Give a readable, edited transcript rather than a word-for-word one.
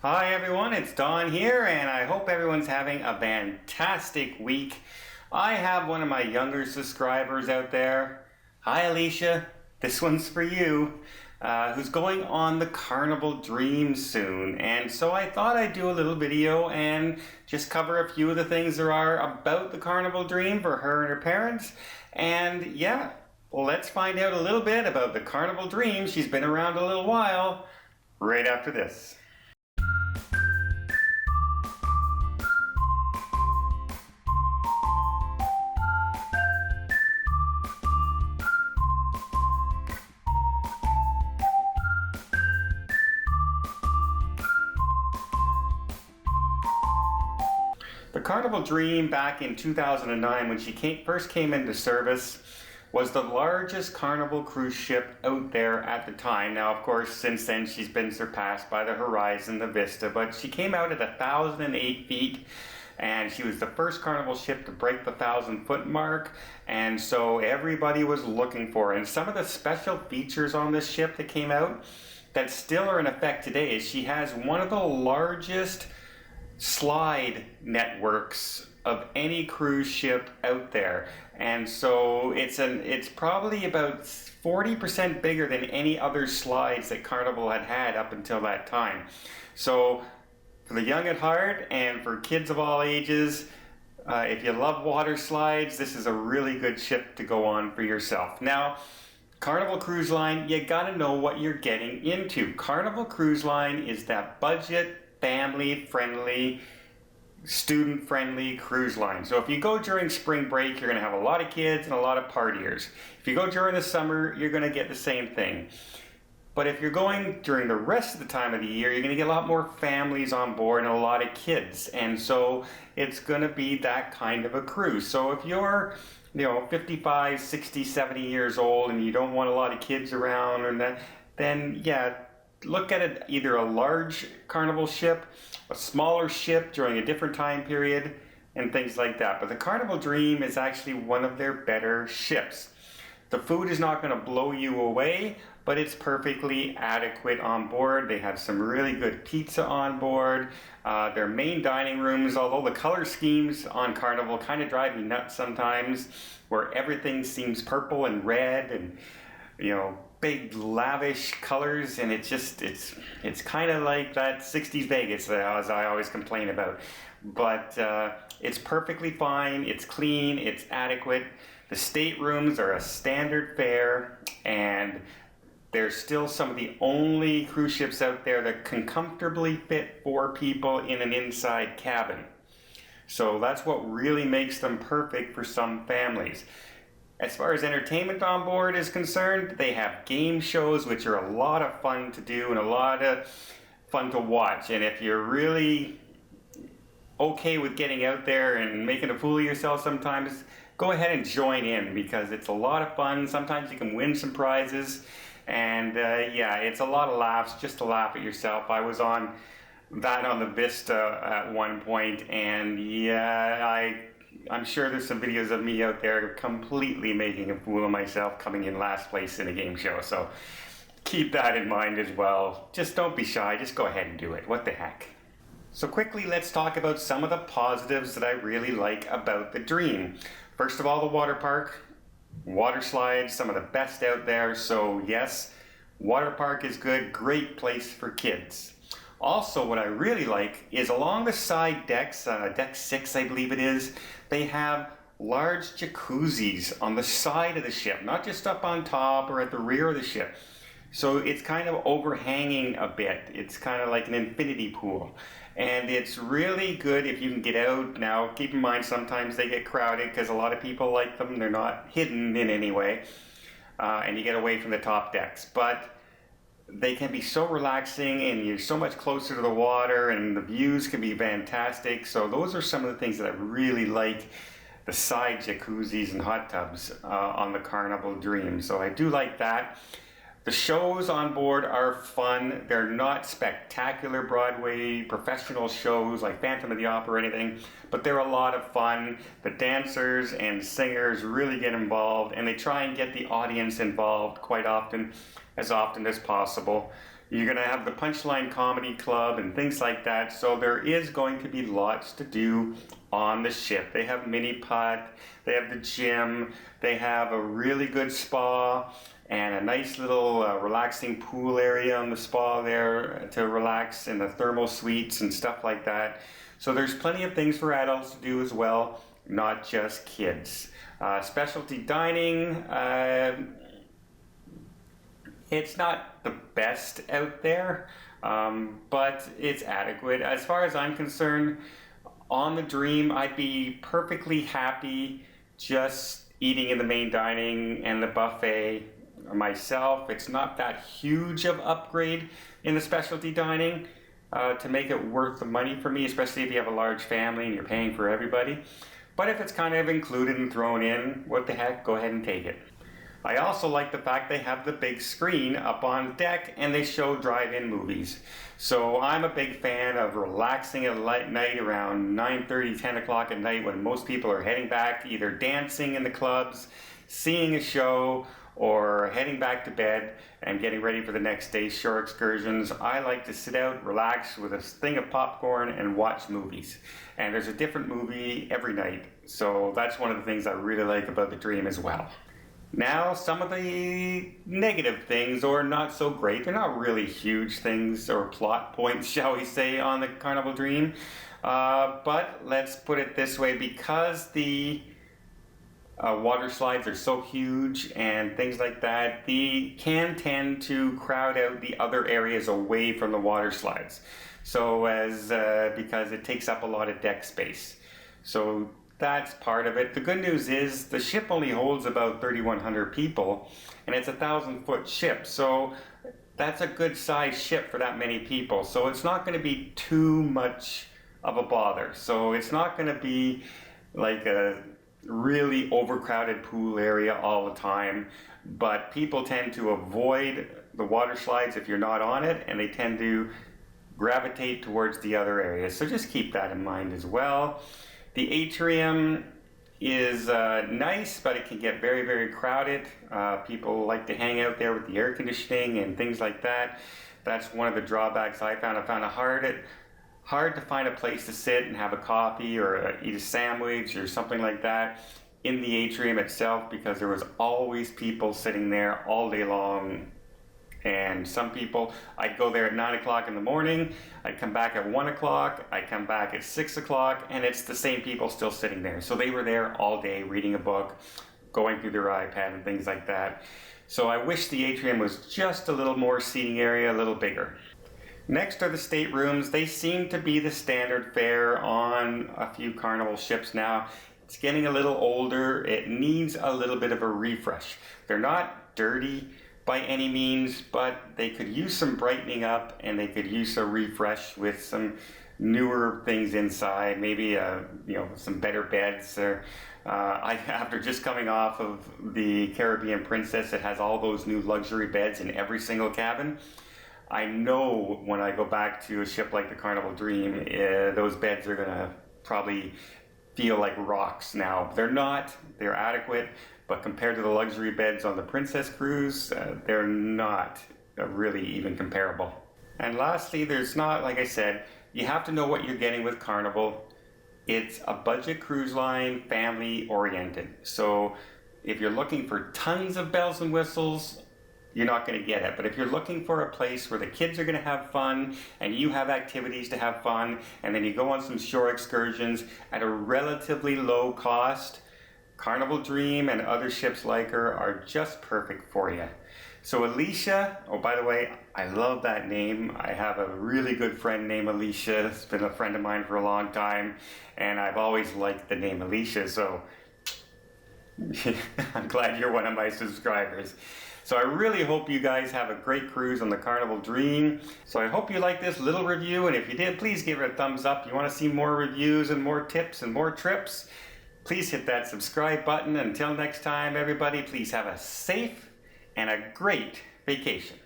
Hi everyone, it's Don here, and I hope everyone's having a fantastic week. I have one of my younger subscribers out there. Hi Alicia, this one's for you, who's going on the Carnival Dream soon. And so I thought I'd do a little video and just cover a few of the things there are about the Carnival Dream for her and her parents. And yeah, let's find out a little bit about the Carnival Dream. She's been around a little while, right after this. The Carnival Dream back in 2009 when she first came into service was the largest Carnival cruise ship out there at the time. Now, of course, since then she's been surpassed by the Horizon, the Vista, but she came out at 1,008 feet and she was the first Carnival ship to break the 1,000-foot mark, and so everybody was looking for her. And some of the special features on this ship that came out that still are in effect today is she has one of the largest slide networks of any cruise ship out there, and so it's probably about 40% bigger than any other slides that Carnival had up until that time. So for the young at heart and for kids of all ages, if you love water slides, this is a really good ship to go on for yourself. Now, Carnival Cruise Line, you gotta know what you're getting into. Carnival Cruise Line is that budget, family-friendly, student-friendly cruise line. So if you go during spring break, you're going to have a lot of kids and a lot of partiers. If you go during the summer, you're going to get the same thing. But if you're going during the rest of the time of the year, you're going to get a lot more families on board and a lot of kids. And so it's going to be that kind of a cruise. So if you're 55, 60, 70 years old and you don't want a lot of kids around, or that, then yeah, look at it, either a large Carnival ship, a smaller ship during a different time period, and things like that. But the Carnival Dream is actually one of their better ships. The food is not going to blow you away, but it's perfectly adequate on board. They have some really good pizza on board. Their main dining rooms, although the color schemes on Carnival kind of drive me nuts sometimes, where everything seems purple and red and big lavish colors, and it's kind of like that 60s Vegas as I always complain about. But it's perfectly fine, it's clean, it's adequate. The staterooms are a standard fare, and they're still some of the only cruise ships out there that can comfortably fit 4 people in an inside cabin. So that's what really makes them perfect for some families. As far as entertainment on board is concerned, they have game shows, which are a lot of fun to do and a lot of fun to watch. And if you're really okay with getting out there and making a fool of yourself sometimes, go ahead and join in, because it's a lot of fun. Sometimes you can win some prizes, and yeah, it's a lot of laughs just to laugh at yourself. I was on that on the Vista at one point, and yeah, I'm sure there's some videos of me out there completely making a fool of myself, coming in last place in a game show. So keep that in mind as well. Just don't be shy, just go ahead and do it. What the heck? So quickly, let's talk about some of the positives that I really like about the Dream. First of all, the water park. Water slides, some of the best out there. So yes, water park is good, great place for kids. Also, what I really like is along the side decks, deck 6 I believe it is, they have large jacuzzis on the side of the ship, not just up on top or at the rear of the ship. So it's kind of overhanging a bit. It's kind of like an infinity pool. And it's really good if you can get out. Now, keep in mind, sometimes they get crowded because a lot of people like them. They're not hidden in any way. And you get away from the top decks. But they can be so relaxing, and you're so much closer to the water, and the views can be fantastic. So those are some of the things that I really like, the side jacuzzis and hot tubs on the Carnival Dream. So I do like that. The shows on board are fun. They're not spectacular Broadway professional shows like Phantom of the Opera or anything, but they're a lot of fun. The dancers and singers really get involved, and they try and get the audience involved quite often, as possible. You're going to have the Punchline Comedy Club and things like that. So there is going to be lots to do on the ship. They have mini putt, they have the gym, they have a really good spa, and a nice little relaxing pool area on the spa there to relax, in the thermal suites and stuff like that. So there's plenty of things for adults to do as well, not just kids. Specialty dining, it's not the best out there, but it's adequate. As far as I'm concerned, on the Dream, I'd be perfectly happy just eating in the main dining and the buffet myself. It's not that huge of upgrade in the specialty dining to make it worth the money for me, especially if you have a large family and you're paying for everybody. But if it's kind of included and thrown in, what the heck, go ahead and take it. I also like the fact they have the big screen up on deck and they show drive-in movies. So I'm a big fan of relaxing at night around 9:30, 10 o'clock at night when most people are heading back, either dancing in the clubs, seeing a show, or heading back to bed and getting ready for the next day's shore excursions. I like to sit out, relax with a thing of popcorn and watch movies. And there's a different movie every night. So that's one of the things I really like about the Dream as well. Now, some of the negative things, or not so great, they're not really huge things or plot points, shall we say, on the Carnival Dream. But let's put it this way, because the water slides are so huge and things like that, they can tend to crowd out the other areas away from the water slides. So because it takes up a lot of deck space. So that's part of it. The good news is the ship only holds about 3,100 people, and it's a 1,000-foot ship. So that's a good sized ship for that many people. So it's not going to be too much of a bother. So it's not going to be like a really overcrowded pool area all the time. But people tend to avoid the water slides if you're not on it, and they tend to gravitate towards the other areas. So just keep that in mind as well. The atrium is nice, but it can get very, very crowded. People like to hang out there with the air conditioning and things like that. That's one of the drawbacks I found. I found it hard to find a place to sit and have a coffee or eat a sandwich or something like that in the atrium itself, because there was always people sitting there all day long. And some people, I'd go there at 9 o'clock in the morning, I'd come back at 1 o'clock, I'd come back at 6 o'clock, and it's the same people still sitting there. So they were there all day reading a book, going through their iPad and things like that. So I wish the atrium was just a little more seating area, a little bigger. Next are the staterooms. They seem to be the standard fare on a few Carnival ships now. It's getting a little older. It needs a little bit of a refresh. They're not dirty by any means, but they could use some brightening up, and they could use a refresh with some newer things inside, maybe some better beds. After just coming off of the Caribbean Princess, it has all those new luxury beds in every single cabin. I know when I go back to a ship like the Carnival Dream, those beds are gonna probably feel like rocks now. They're not, they're adequate, but compared to the luxury beds on the Princess Cruise, they're not really even comparable. And lastly, there's not, like I said, you have to know what you're getting with Carnival. It's a budget cruise line, family oriented. So if you're looking for tons of bells and whistles, you're not going to get it. But if you're looking for a place where the kids are going to have fun and you have activities to have fun, and then you go on some shore excursions at a relatively low cost, Carnival Dream and other ships like her are just perfect for you. So Alicia, oh, by the way, I love that name. I have a really good friend named Alicia. It's been a friend of mine for a long time, and I've always liked the name Alicia, so I'm glad you're one of my subscribers. So I really hope you guys have a great cruise on the Carnival Dream. So I hope you liked this little review, and if you did, please give it a thumbs up. You want to see more reviews and more tips and more trips, please hit that subscribe button. Until next time, everybody, please have a safe and a great vacation.